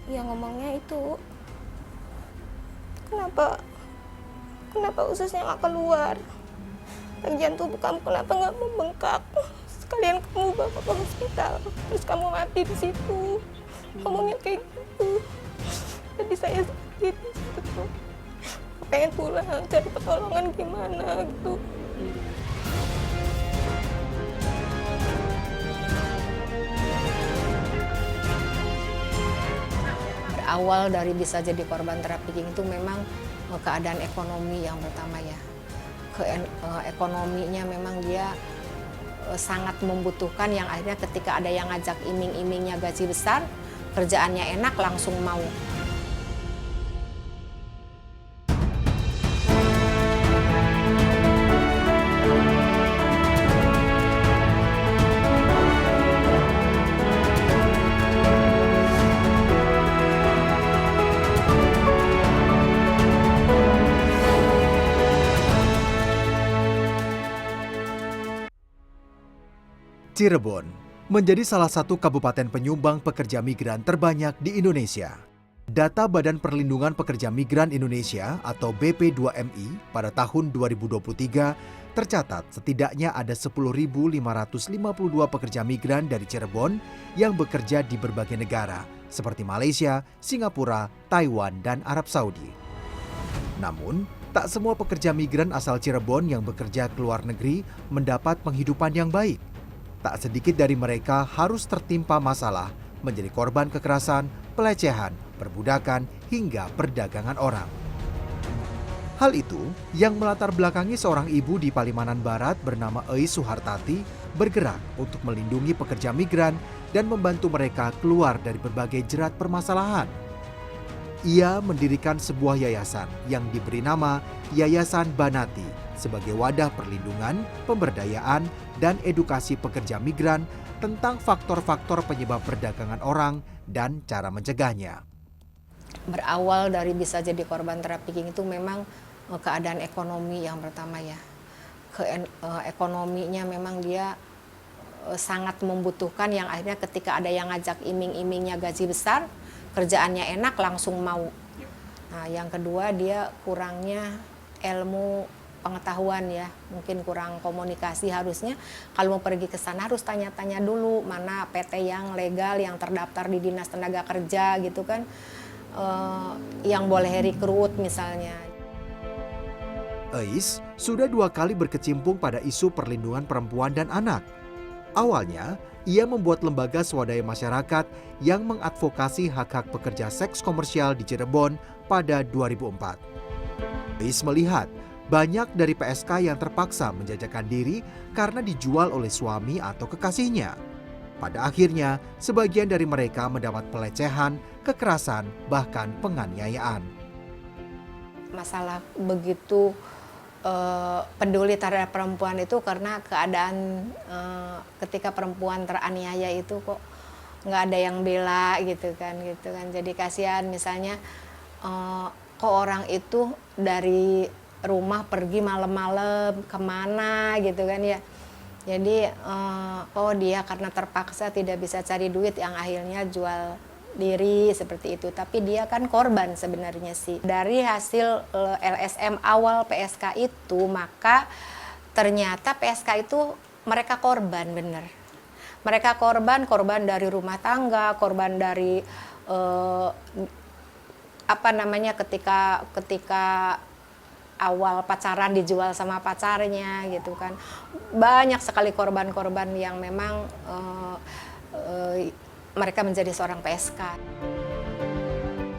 Ya ngomongnya itu, kenapa kenapa ususnya nggak keluar, bagian tubuh kamu kenapa nggak membengkak, sekalian kamu bawa ke hospital terus kamu mati di situ, ngomongnya kayak gitu. Jadi saya sedih di situ, pengen pulang cari pertolongan gimana gitu. Berawal dari bisa jadi korban trafficking itu memang keadaan ekonomi yang pertama ya. Ekonominya memang dia sangat membutuhkan, yang akhirnya ketika ada yang ngajak iming-imingnya gaji besar, kerjaannya enak langsung mau. Cirebon menjadi salah satu kabupaten penyumbang pekerja migran terbanyak di Indonesia. Data Badan Perlindungan Pekerja Migran Indonesia atau BP2MI pada tahun 2023 tercatat setidaknya ada 10.552 pekerja migran dari Cirebon yang bekerja di berbagai negara seperti Malaysia, Singapura, Taiwan, dan Arab Saudi. Namun, tak semua pekerja migran asal Cirebon yang bekerja ke luar negeri mendapat penghidupan yang baik. Tak sedikit dari mereka harus tertimpa masalah, menjadi korban kekerasan, pelecehan, perbudakan, hingga perdagangan orang. Hal itu yang melatar belakangi seorang ibu di Palimanan Barat bernama Eis Suhartati bergerak untuk melindungi pekerja migran dan membantu mereka keluar dari berbagai jerat permasalahan. Ia mendirikan sebuah yayasan yang diberi nama Yayasan Banati sebagai wadah perlindungan, pemberdayaan, dan edukasi pekerja migran tentang faktor-faktor penyebab perdagangan orang dan cara mencegahnya. Berawal dari bisa jadi korban trafficking itu memang keadaan ekonomi yang pertama ya. Ekonominya memang dia sangat membutuhkan, yang akhirnya ketika ada yang ngajak iming-imingnya gaji besar, kerjaannya enak langsung mau. Nah, yang kedua dia kurangnya ilmu pengetahuan ya, mungkin kurang komunikasi. Harusnya kalau mau pergi ke sana harus tanya-tanya dulu mana PT yang legal, yang terdaftar di Dinas Tenaga Kerja gitu kan, yang boleh rekrut misalnya. Eis sudah 2 kali berkecimpung pada isu perlindungan perempuan dan anak. Awalnya, ia membuat lembaga swadaya masyarakat yang mengadvokasi hak-hak pekerja seks komersial di Cirebon pada 2004. Eis melihat banyak dari PSK yang terpaksa menjajakan diri karena dijual oleh suami atau kekasihnya. Pada akhirnya, sebagian dari mereka mendapat pelecehan, kekerasan, bahkan penganiayaan. Masalah begitu peduli terhadap perempuan itu karena keadaan ketika perempuan teraniaya itu kok nggak ada yang bela gitu kan. Jadi kasihan misalnya kok orang itu dari rumah pergi malam-malam kemana gitu kan ya. Jadi dia karena terpaksa tidak bisa cari duit yang akhirnya jual diri seperti itu. Tapi dia kan korban sebenarnya sih. Dari hasil LSM awal PSK itu, maka ternyata PSK itu mereka korban bener. Mereka korban dari rumah tangga, korban dari ketika awal pacaran dijual sama pacarnya gitu kan. Banyak sekali korban-korban yang memang mereka menjadi seorang PSK.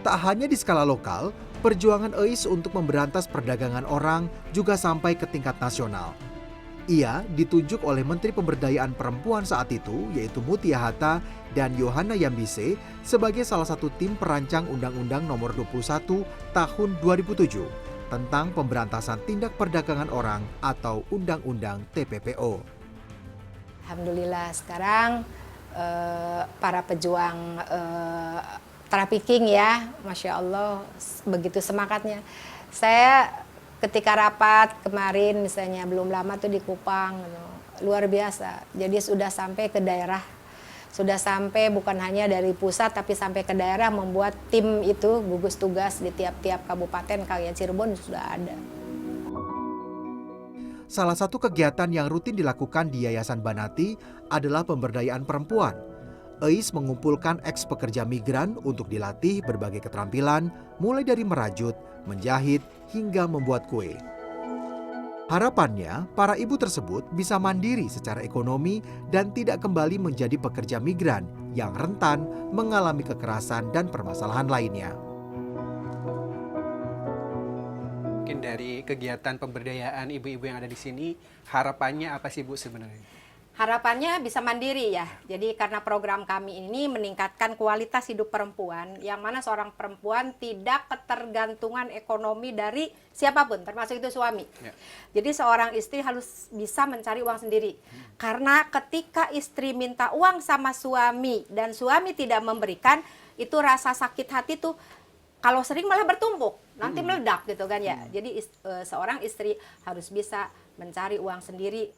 Tak hanya di skala lokal, perjuangan Eis untuk memberantas perdagangan orang juga sampai ke tingkat nasional. Ia ditunjuk oleh Menteri Pemberdayaan Perempuan saat itu, yaitu Mutia Hatta dan Yohana Yambise, sebagai salah satu tim perancang Undang-Undang Nomor 21 Tahun 2007 tentang pemberantasan tindak perdagangan orang atau Undang-Undang TPPO. Alhamdulillah sekarang para pejuang trafficking ya, Masya Allah begitu semangatnya. Saya ketika rapat kemarin misalnya belum lama tuh di Kupang, luar biasa. Jadi sudah sampai ke daerah sudah sampai bukan hanya dari pusat tapi sampai ke daerah, membuat tim itu gugus tugas di tiap-tiap kabupaten kayak Cirebon sudah ada. Salah satu kegiatan yang rutin dilakukan di Yayasan Banati adalah pemberdayaan perempuan. EIS mengumpulkan eks-pekerja migran untuk dilatih berbagai keterampilan, mulai dari merajut, menjahit, hingga membuat kue. Harapannya, para ibu tersebut bisa mandiri secara ekonomi dan tidak kembali menjadi pekerja migran yang rentan mengalami kekerasan dan permasalahan lainnya. Mungkin dari kegiatan pemberdayaan ibu-ibu yang ada di sini, harapannya apa sih Bu sebenarnya? Harapannya bisa mandiri ya. Jadi karena program kami ini meningkatkan kualitas hidup perempuan, yang mana seorang perempuan tidak ketergantungan ekonomi dari siapapun, termasuk itu suami. Ya. Jadi seorang istri harus bisa mencari uang sendiri. Karena ketika istri minta uang sama suami dan suami tidak memberikan, itu rasa sakit hati tuh kalau sering malah bertumpuk, nanti meledak gitu kan ya. Jadi seorang istri harus bisa mencari uang sendiri.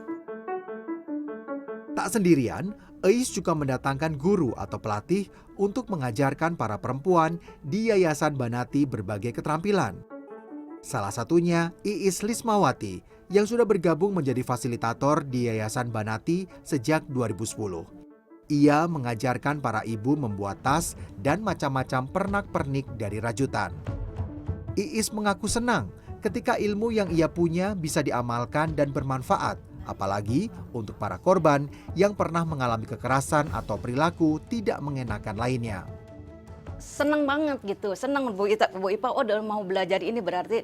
Tak sendirian, EIS juga mendatangkan guru atau pelatih untuk mengajarkan para perempuan di Yayasan Banati berbagai keterampilan. Salah satunya Iis Lismawati yang sudah bergabung menjadi fasilitator di Yayasan Banati sejak 2010. Ia mengajarkan para ibu membuat tas dan macam-macam pernak-pernik dari rajutan. Iis mengaku senang ketika ilmu yang ia punya bisa diamalkan dan bermanfaat, apalagi untuk para korban yang pernah mengalami kekerasan atau perilaku tidak mengenakan lainnya. Seneng banget gitu, seneng Bu Ipa udah mau belajar ini, berarti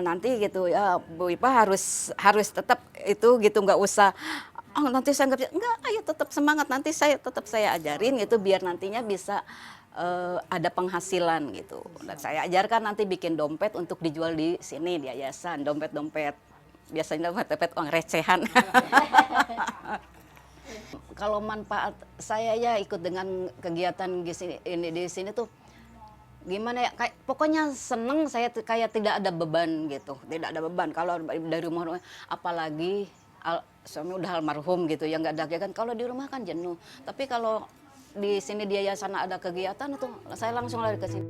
nanti gitu ya Bu Ipa harus tetap itu gitu, nggak usah nanti saya enggak, ayo tetap semangat, nanti saya ajarin gitu biar nantinya bisa ada penghasilan gitu. Dan saya ajarkan nanti bikin dompet untuk dijual di sini di yayasan, dompet biasanya dompet uang recehan. Kalau manfaat saya ya ikut dengan kegiatan di sini tuh gimana ya, kayak pokoknya seneng, saya kayak tidak ada beban gitu, tidak ada beban kalau dari rumah, apalagi suami udah almarhum gitu ya, nggak ada kan, kalau di rumah kan jenuh, tapi kalau di sini di yayasan ada kegiatan itu saya langsung lari ke sini.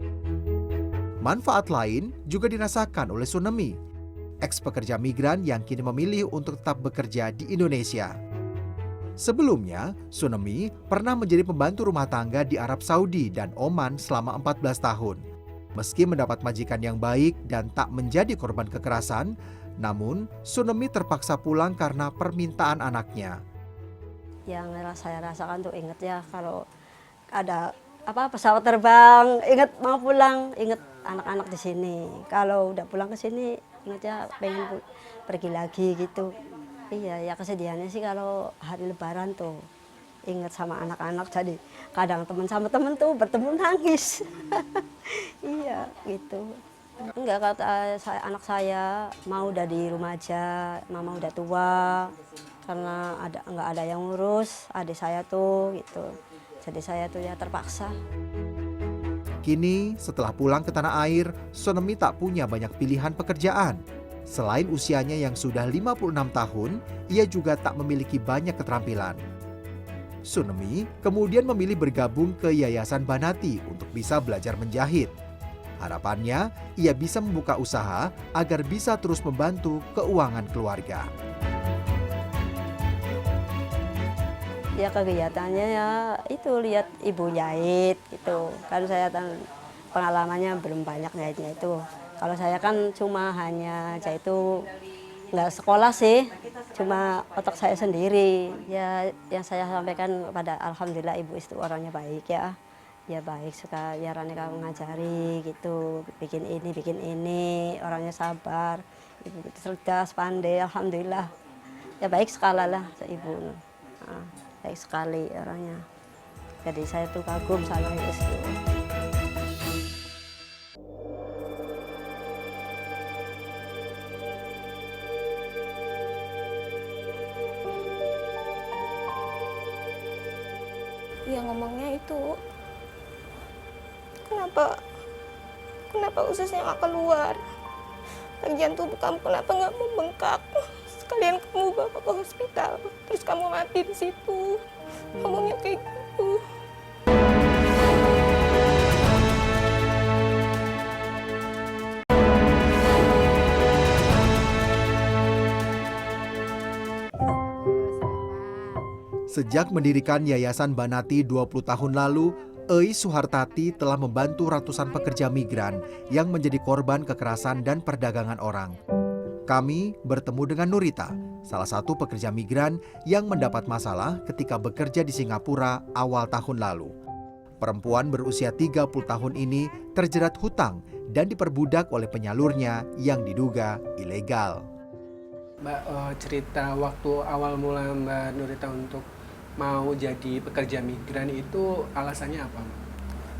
Manfaat lain juga dirasakan oleh Sunemi, eks pekerja migran yang kini memilih untuk tetap bekerja di Indonesia. Sebelumnya, Sunemi pernah menjadi pembantu rumah tangga di Arab Saudi dan Oman selama 14 tahun. Meski mendapat majikan yang baik dan tak menjadi korban kekerasan, namun Sunemi terpaksa pulang karena permintaan anaknya. Yang saya rasakan tuh inget ya, kalau ada pesawat terbang, inget mau pulang, inget anak-anak di sini. Kalau udah pulang ke sini, inget ya pengen pergi lagi gitu. Iya, ya kesedihannya sih kalau hari Lebaran tuh inget sama anak-anak, jadi kadang teman sama temen tuh bertemu nangis. Iya gitu. Enggak, kata anak saya mau udah di rumah aja, mama udah tua, karena nggak ada yang ngurus adik saya tuh gitu. Jadi saya tuh ya terpaksa. Kini setelah pulang ke tanah air, Sunemi tak punya banyak pilihan pekerjaan. Selain usianya yang sudah 56 tahun, ia juga tak memiliki banyak keterampilan. Sunemi kemudian memilih bergabung ke Yayasan Banati untuk bisa belajar menjahit. Harapannya, ia bisa membuka usaha agar bisa terus membantu keuangan keluarga. Ya kegiatannya ya itu lihat ibu jahit gitu. Kan saya pengalamannya belum banyak jahitnya itu. Kalau saya kan cuma hanya jahit itu nggak sekolah sih, cuma otak saya sendiri. Ya yang saya sampaikan pada alhamdulillah ibu itu orangnya baik ya. Ya baik, suka ya Raneka ngajari gitu, bikin ini, orangnya sabar, ibu cerdas, pandai, alhamdulillah. Ya baik sekali lah ibu, baik sekali orangnya. Jadi saya tuh kagum sama ibu itu. Ya ngomongnya itu, kenapa ususnya nggak keluar? Bagian tubuh kamu kenapa nggak membengkak? sekalian kamu bawa ke hospital, terus kamu mati di situ. Ngomongnya kayak gitu. Sejak mendirikan Yayasan Banati 20 tahun lalu, Eis Suhartati telah membantu ratusan pekerja migran yang menjadi korban kekerasan dan perdagangan orang. Kami bertemu dengan Nurita, salah satu pekerja migran yang mendapat masalah ketika bekerja di Singapura awal tahun lalu. Perempuan berusia 30 tahun ini terjerat hutang dan diperbudak oleh penyalurnya yang diduga ilegal. Mbak, cerita waktu awal mula Mbak Nurita untuk mau jadi pekerja migran itu alasannya apa, Mbak?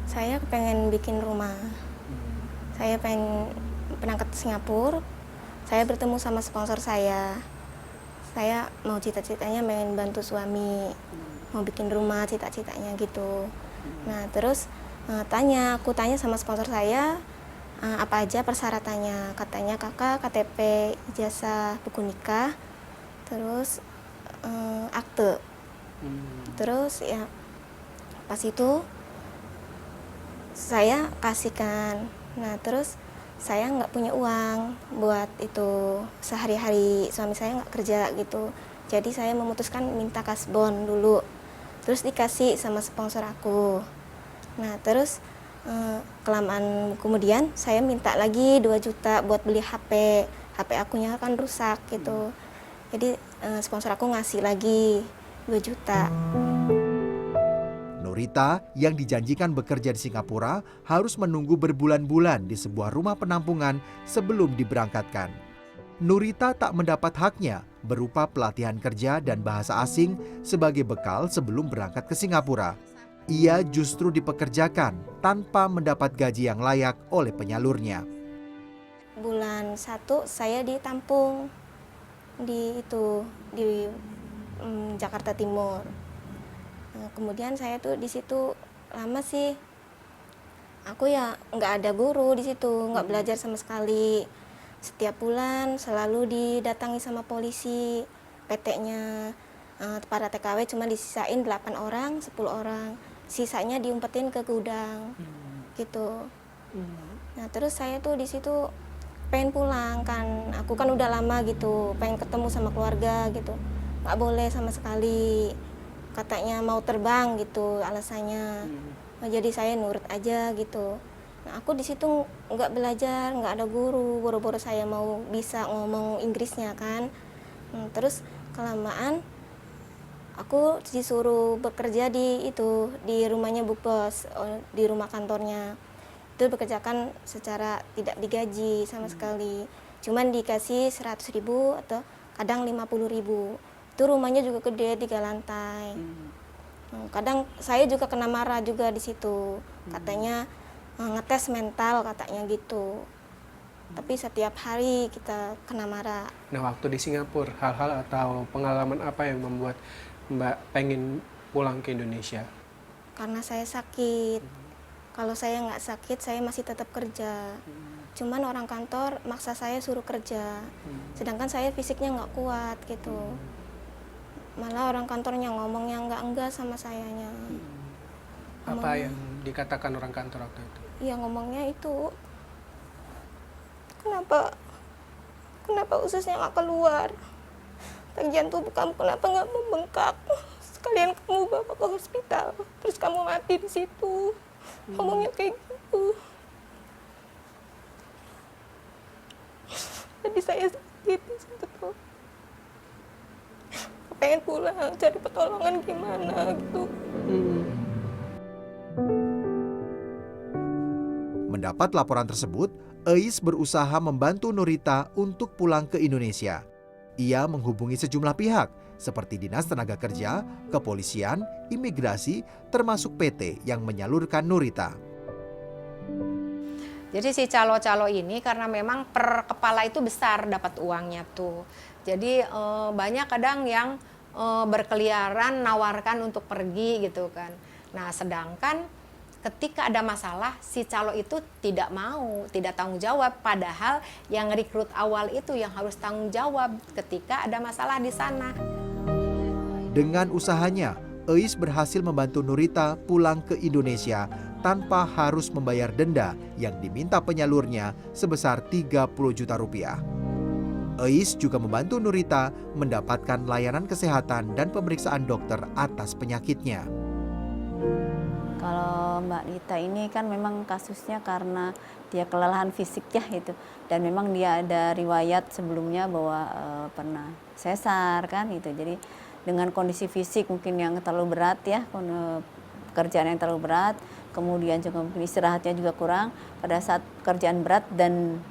Saya pengen bikin rumah. Saya pengen berangkat ke Singapura. Saya bertemu sama sponsor saya. Saya mau cita-citanya pengen bantu suami, mau bikin rumah, cita-citanya gitu. Nah terus aku tanya sama sponsor saya apa aja persyaratannya. Katanya kakak KTP, ijazah, buku nikah, terus akte. Terus ya pas itu saya kasihkan. Nah terus saya nggak punya uang buat itu sehari-hari, suami saya nggak kerja gitu. Jadi saya memutuskan minta kasbon dulu. Terus dikasih sama sponsor aku. Nah terus kelamaan kemudian saya minta lagi 2 juta buat beli HP. HP akunya kan rusak gitu. Jadi sponsor aku ngasih lagi 2 juta. Nurita yang dijanjikan bekerja di Singapura harus menunggu berbulan-bulan di sebuah rumah penampungan sebelum diberangkatkan. Nurita tak mendapat haknya berupa pelatihan kerja dan bahasa asing sebagai bekal sebelum berangkat ke Singapura. Ia justru dipekerjakan tanpa mendapat gaji yang layak oleh penyalurnya. Bulan 1 saya ditampung di Jakarta Timur. Nah, kemudian saya tuh di situ lama sih. Aku ya nggak ada guru di situ, nggak belajar sama sekali. Setiap bulan selalu didatangi sama polisi, PT-nya. Para TKW cuma disisain 8 orang, 10 orang. Sisanya diumpetin ke gudang, gitu. Nah terus saya tuh di situ pengen pulang kan. Aku kan udah lama gitu, pengen ketemu sama keluarga gitu. Nggak boleh sama sekali. Katanya mau terbang gitu alasannya. Nah, jadi saya nurut aja gitu. Nah aku di situ nggak belajar, nggak ada guru. Boro-boro saya mau bisa ngomong Inggrisnya kan. Terus kelamaan aku disuruh bekerja di rumahnya Bu Bos, di rumah kantornya. Itu bekerjakan secara tidak digaji sama sekali. Cuman dikasih 100.000 atau kadang 50.000. Itu rumahnya juga gede, 3 lantai. Kadang saya juga kena marah juga di situ. Katanya ngetes mental katanya gitu. Tapi setiap hari kita kena marah. Nah, waktu di Singapura, hal-hal atau pengalaman apa yang membuat Mbak pengen pulang ke Indonesia? Karena saya sakit. Kalau saya nggak sakit, saya masih tetap kerja. Cuman orang kantor maksa saya suruh kerja. Sedangkan saya fisiknya nggak kuat gitu. Malah orang kantornya ngomongnya enggak sama sayanya. Apa yang dikatakan orang kantor waktu itu? Iya ngomongnya itu, kenapa ususnya nggak keluar? Bagian tubuh kamu kenapa nggak membengkak? Sekalian kamu bawa ke hospital, terus kamu mati di situ. Ngomongnya kayak gitu. Jadi saya sakit di situ tuh. Pengen pulang, cari pertolongan gimana gitu. Mendapat laporan tersebut, Eis berusaha membantu Nurita untuk pulang ke Indonesia. Ia menghubungi sejumlah pihak seperti Dinas Tenaga Kerja, Kepolisian, Imigrasi, termasuk PT yang menyalurkan Nurita. Jadi si calo-calo ini karena memang per kepala itu besar dapat uangnya tuh. Jadi banyak kadang yang berkeliaran nawarkan untuk pergi gitu kan. Nah sedangkan ketika ada masalah si calo itu tidak mau, tidak tanggung jawab, padahal yang rekrut awal itu yang harus tanggung jawab ketika ada masalah di sana. Dengan usahanya, Eis berhasil membantu Nurita pulang ke Indonesia tanpa harus membayar denda yang diminta penyalurnya sebesar 30 juta rupiah. Eis juga membantu Nurita mendapatkan layanan kesehatan dan pemeriksaan dokter atas penyakitnya. Kalau Mbak Nita ini kan memang kasusnya karena dia kelelahan fisik ya itu, dan memang dia ada riwayat sebelumnya bahwa pernah sesar kan itu. Jadi dengan kondisi fisik mungkin yang terlalu berat ya, pekerjaan yang terlalu berat, kemudian juga mungkin istirahatnya juga kurang pada saat pekerjaan berat, dan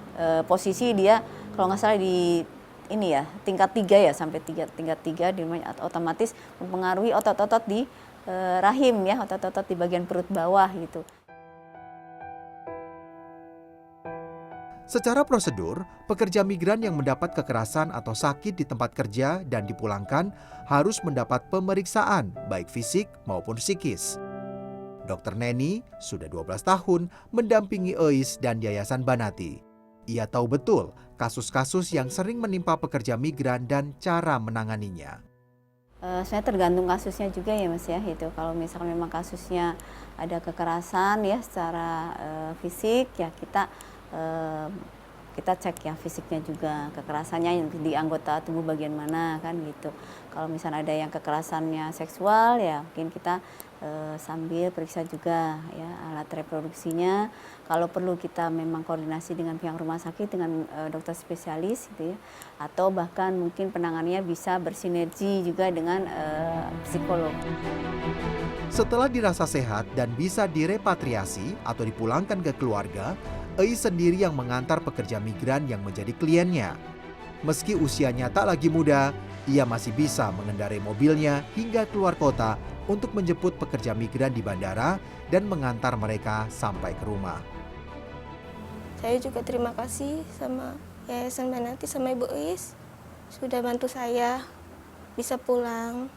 posisi dia kalau nggak salah di ini ya tingkat 3 ya, sampai tingkat 3 di otomatis mempengaruhi otot-otot di rahim ya, otot-otot di bagian perut bawah gitu. Secara prosedur, pekerja migran yang mendapat kekerasan atau sakit di tempat kerja dan dipulangkan harus mendapat pemeriksaan baik fisik maupun psikis. Dr. Neni sudah 12 tahun mendampingi Eis dan Yayasan Banati. Ia tahu betul kasus-kasus yang sering menimpa pekerja migran dan cara menanganinya. Saya tergantung kasusnya juga ya Mas ya, itu kalau misalkan memang kasusnya ada kekerasan ya secara fisik ya kita cek ya fisiknya juga, kekerasannya di anggota tubuh bagian mana kan gitu. Kalau misalnya ada yang kekerasannya seksual ya mungkin kita sambil periksa juga ya alat reproduksinya. Kalau perlu kita memang koordinasi dengan pihak rumah sakit dengan dokter spesialis gitu ya, atau bahkan mungkin penanganannya bisa bersinergi juga dengan psikolog. Setelah dirasa sehat dan bisa direpatriasi atau dipulangkan ke keluarga, Eis sendiri yang mengantar pekerja migran yang menjadi kliennya. Meski usianya tak lagi muda, ia masih bisa mengendarai mobilnya hingga keluar kota untuk menjemput pekerja migran di bandara dan mengantar mereka sampai ke rumah. Saya juga terima kasih sama Yayasan Banati sama Ibu Eis sudah bantu saya bisa pulang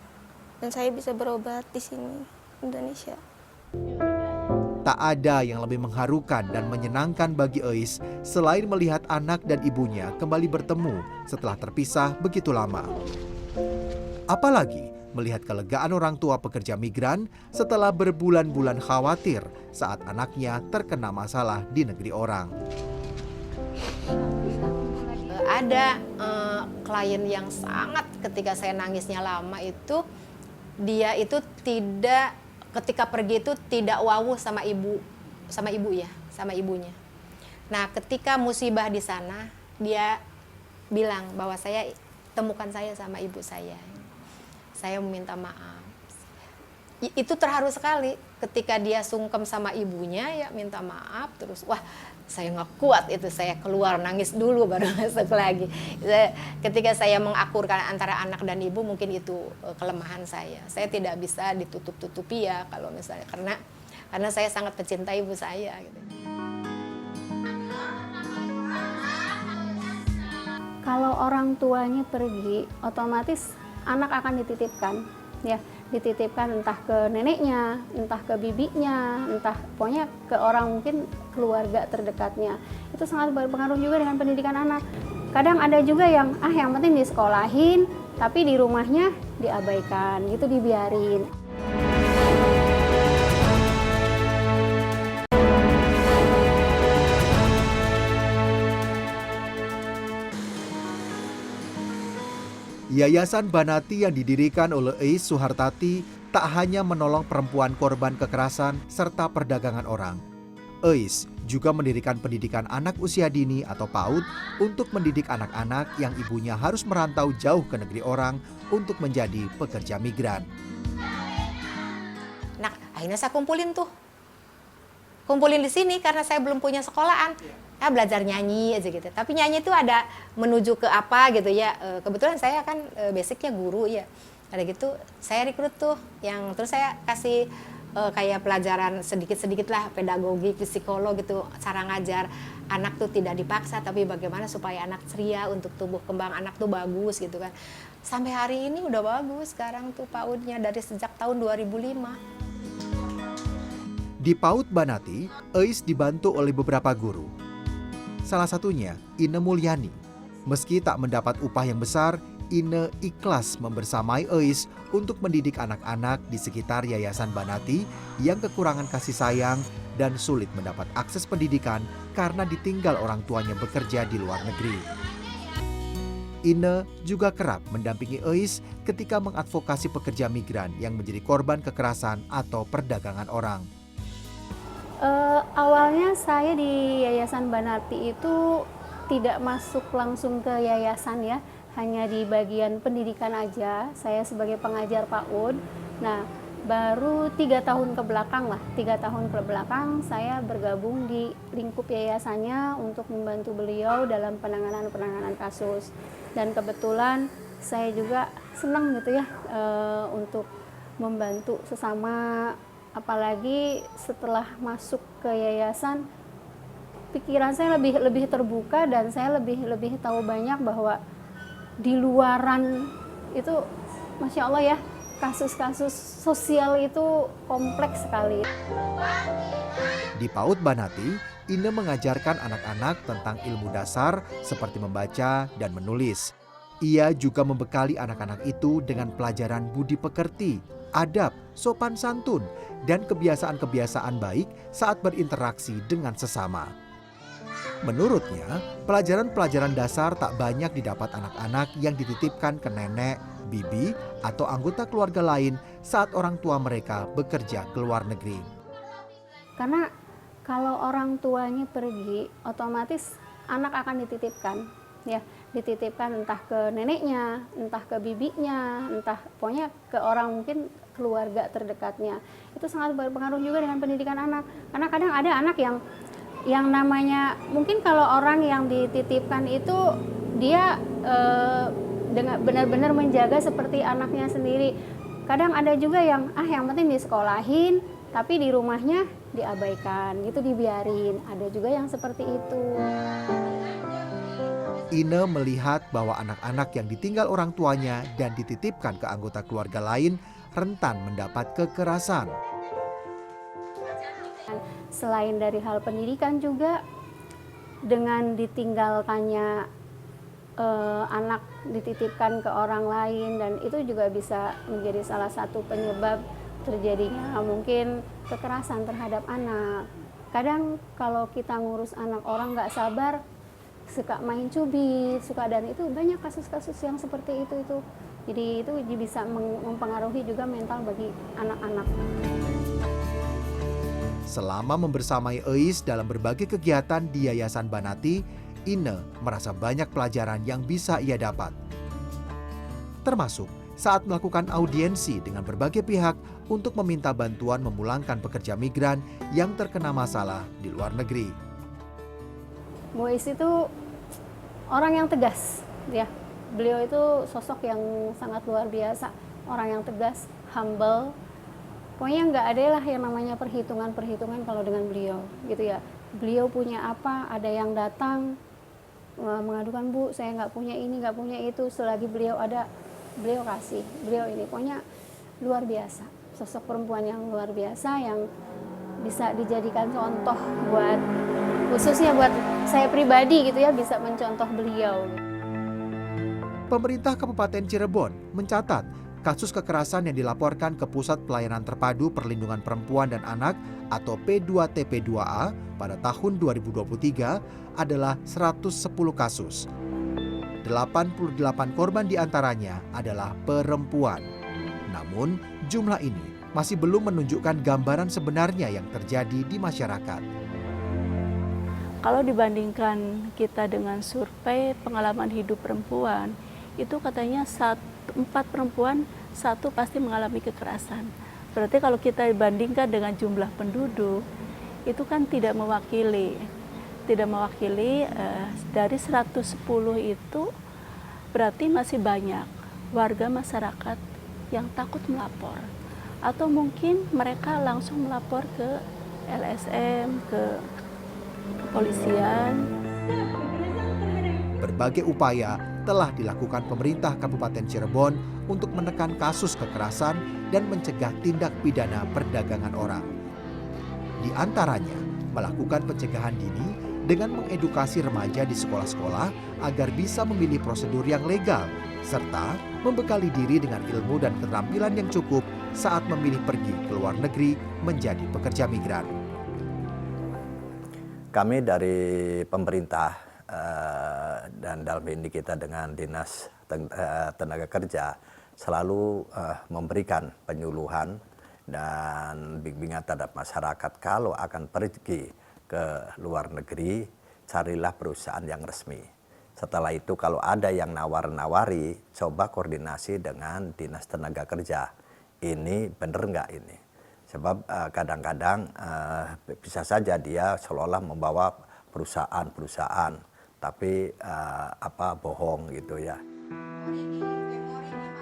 dan saya bisa berobat di sini, Indonesia. Tak ada yang lebih mengharukan dan menyenangkan bagi Eis selain melihat anak dan ibunya kembali bertemu setelah terpisah begitu lama. Apalagi melihat kelegaan orang tua pekerja migran setelah berbulan-bulan khawatir saat anaknya terkena masalah di negeri orang. Ada klien yang sangat ketika saya nangisnya lama itu, dia itu tidak, ketika pergi itu tidak wawuh sama ibunya. Nah, ketika musibah di sana, dia bilang bahwa saya temukan saya sama ibu saya meminta maaf. Itu terharu sekali ketika dia sungkem sama ibunya ya minta maaf, terus wah saya nggak kuat itu, saya keluar nangis dulu baru masuk lagi. Ketika saya mengakurkan antara anak dan ibu mungkin itu kelemahan saya tidak bisa ditutup-tutupi ya kalau misalnya karena saya sangat mencintai ibu saya gitu. Kalau orang tuanya pergi, otomatis anak akan dititipkan, ya, dititipkan entah ke neneknya, entah ke bibinya, entah pokoknya ke orang mungkin keluarga terdekatnya. Itu sangat berpengaruh juga dengan pendidikan anak. Kadang ada juga yang yang penting disekolahin, tapi di rumahnya diabaikan, gitu dibiarin. Yayasan Banati yang didirikan oleh Eis Suhartati tak hanya menolong perempuan korban kekerasan serta perdagangan orang. Eis juga mendirikan pendidikan anak usia dini atau PAUD untuk mendidik anak-anak yang ibunya harus merantau jauh ke negeri orang untuk menjadi pekerja migran. Nah, akhirnya saya kumpulin di sini karena saya belum punya sekolahan. Belajar nyanyi aja gitu. Tapi nyanyi itu ada menuju ke apa gitu ya. Kebetulan saya kan basicnya guru ya. Ada gitu saya rekrut tuh yang terus saya kasih kayak pelajaran sedikit-sedikit lah, pedagogi, psikolog gitu, cara ngajar anak tuh tidak dipaksa tapi bagaimana supaya anak ceria, untuk tumbuh kembang anak tuh bagus gitu kan. Sampai hari ini udah bagus sekarang tuh PAUD-nya dari sejak tahun 2005. Di PAUD Banati, Eis dibantu oleh beberapa guru. Salah satunya Ine Mulyani. Meski tak mendapat upah yang besar, Ine ikhlas membersamai Eis untuk mendidik anak-anak di sekitar Yayasan Banati yang kekurangan kasih sayang dan sulit mendapat akses pendidikan karena ditinggal orang tuanya bekerja di luar negeri. Ine juga kerap mendampingi Eis ketika mengadvokasi pekerja migran yang menjadi korban kekerasan atau perdagangan orang. Awalnya saya di Yayasan Banati itu tidak masuk langsung ke yayasan ya, hanya di bagian pendidikan aja. Saya sebagai pengajar PAUD. Nah, baru 3 tahun ke belakang saya bergabung di lingkup yayasannya untuk membantu beliau dalam penanganan kasus. Dan kebetulan saya juga senang gitu ya untuk membantu sesama. Apalagi setelah masuk ke yayasan, pikiran saya lebih terbuka dan saya lebih tahu banyak bahwa di luaran itu, Masya Allah ya, kasus-kasus sosial itu kompleks sekali. Di PAUD Banati, Ine mengajarkan anak-anak tentang ilmu dasar seperti membaca dan menulis. Ia juga membekali anak-anak itu dengan pelajaran budi pekerti, adab, sopan santun, dan kebiasaan-kebiasaan baik saat berinteraksi dengan sesama. Menurutnya, pelajaran-pelajaran dasar tak banyak didapat anak-anak yang dititipkan ke nenek, bibi, atau anggota keluarga lain saat orang tua mereka bekerja ke luar negeri. Karena kalau orang tuanya pergi, otomatis anak akan dititipkan, ya, dititipkan entah ke neneknya, entah ke bibinya, entah pokoknya ke orang mungkin keluarga terdekatnya. Itu sangat berpengaruh juga dengan pendidikan anak. Karena kadang ada anak yang namanya, mungkin kalau orang yang dititipkan itu dia dengan benar-benar menjaga seperti anaknya sendiri. Kadang ada juga yang penting disekolahin, tapi di rumahnya diabaikan, gitu, dibiarin. Ada juga yang seperti itu. Ine melihat bahwa anak-anak yang ditinggal orang tuanya dan dititipkan ke anggota keluarga lain rentan mendapat kekerasan. Selain dari hal pendidikan juga, dengan ditinggalkannya anak dititipkan ke orang lain, dan itu juga bisa menjadi salah satu penyebab terjadinya mungkin kekerasan terhadap anak. Kadang kalau kita ngurus anak orang nggak sabar, suka main cubit, dan itu banyak kasus-kasus yang seperti itu. Jadi itu bisa mempengaruhi juga mental bagi anak-anak. Selama membersamai Eis dalam berbagai kegiatan di Yayasan Banati, Ine merasa banyak pelajaran yang bisa ia dapat. Termasuk saat melakukan audiensi dengan berbagai pihak untuk meminta bantuan memulangkan pekerja migran yang terkena masalah di luar negeri. Bu Eis itu orang yang tegas, ya. Beliau itu sosok yang sangat luar biasa, orang yang tegas, humble. Pokoknya nggak ada lah yang namanya perhitungan kalau dengan beliau, gitu ya. Beliau punya apa, ada yang datang mengadukan, Bu, saya nggak punya ini, nggak punya itu. Selagi beliau ada, beliau kasih. Beliau ini pokoknya luar biasa, sosok perempuan yang luar biasa yang bisa dijadikan contoh buat, khususnya buat saya pribadi gitu ya, bisa mencontoh beliau. Pemerintah Kabupaten Cirebon mencatat kasus kekerasan yang dilaporkan ke Pusat Pelayanan Terpadu Perlindungan Perempuan dan Anak atau P2TP2A pada tahun 2023 adalah 110 kasus. 88 korban diantaranya adalah perempuan. Namun, jumlah ini masih belum menunjukkan gambaran sebenarnya yang terjadi di masyarakat. Kalau dibandingkan kita dengan survei pengalaman hidup perempuan, itu katanya 4 perempuan 1 pasti mengalami kekerasan. Berarti kalau kita bandingkan dengan jumlah penduduk, itu kan tidak mewakili. Dari 110 itu berarti masih banyak warga masyarakat yang takut melapor. Atau mungkin mereka langsung melapor ke LSM, ke kepolisian. Berbagai upaya telah dilakukan pemerintah Kabupaten Cirebon untuk menekan kasus kekerasan dan mencegah tindak pidana perdagangan orang. Di antaranya, melakukan pencegahan dini dengan mengedukasi remaja di sekolah-sekolah agar bisa memilih prosedur yang legal, serta membekali diri dengan ilmu dan keterampilan yang cukup saat memilih pergi ke luar negeri menjadi pekerja migran. Kami dari pemerintah dan dalam ini kita dengan Dinas Tenaga Kerja selalu memberikan penyuluhan dan bimbingan terhadap masyarakat kalau akan pergi ke luar negeri, carilah perusahaan yang resmi. Setelah itu kalau ada yang nawar-nawari, coba koordinasi dengan Dinas Tenaga Kerja. Ini bener nggak ini? Sebab kadang-kadang bisa saja dia seolah-olah membawa perusahaan-perusahaan, tapi bohong gitu ya.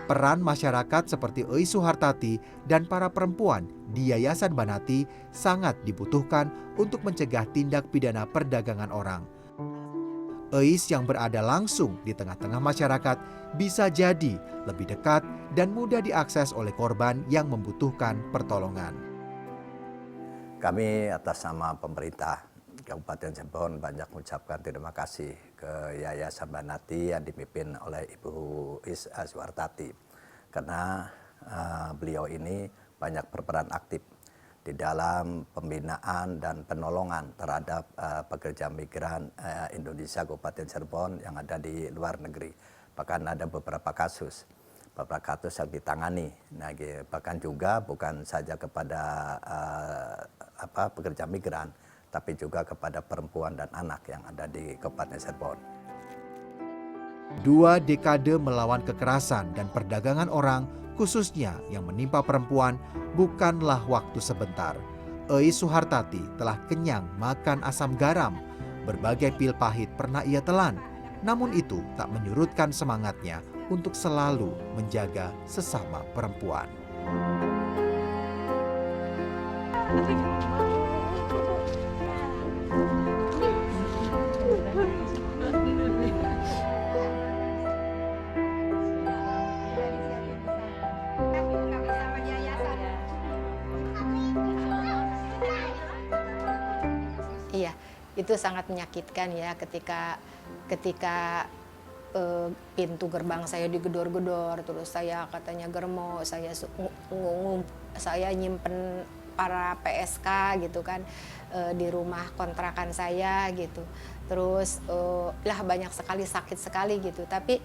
Peran masyarakat seperti Eis Suhartati dan para perempuan di Yayasan Banati sangat dibutuhkan untuk mencegah tindak pidana perdagangan orang. Eis yang berada langsung di tengah-tengah masyarakat bisa jadi lebih dekat dan mudah diakses oleh korban yang membutuhkan pertolongan. Kami atas nama pemerintah Kabupaten Cirebon banyak mengucapkan terima kasih ke Yayasan Banati yang dipimpin oleh Ibu Eis Suhartati, karena beliau ini banyak berperan aktif di dalam pembinaan dan penolongan terhadap pekerja migran Indonesia Kabupaten Cirebon yang ada di luar negeri. Bahkan ada beberapa kasus yang ditangani. Nah, bahkan juga bukan saja kepada pekerja migran, tapi juga kepada perempuan dan anak yang ada di Kabupaten Cirebon. 2 dekade melawan kekerasan dan perdagangan orang, khususnya yang menimpa perempuan, bukanlah waktu sebentar. Eis Suhartati telah kenyang makan asam garam. Berbagai pil pahit pernah ia telan, namun itu tak menyurutkan semangatnya untuk selalu menjaga sesama perempuan. Iya, itu sangat menyakitkan ya ketika pintu gerbang saya digedor-gedor, terus saya katanya germo, saya nyimpen para PSK gitu kan di rumah kontrakan saya gitu. Terus lah banyak sekali, sakit sekali gitu. Tapi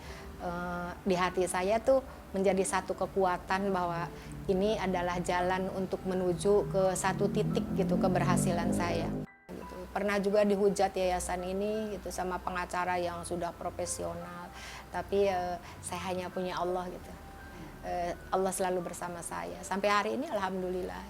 di hati saya tuh menjadi satu kekuatan bahwa ini adalah jalan untuk menuju ke satu titik gitu keberhasilan saya. Gitu. Pernah juga dihujat yayasan ini gitu sama pengacara yang sudah profesional. Tapi saya hanya punya Allah gitu. Allah selalu bersama saya. Sampai hari ini alhamdulillah.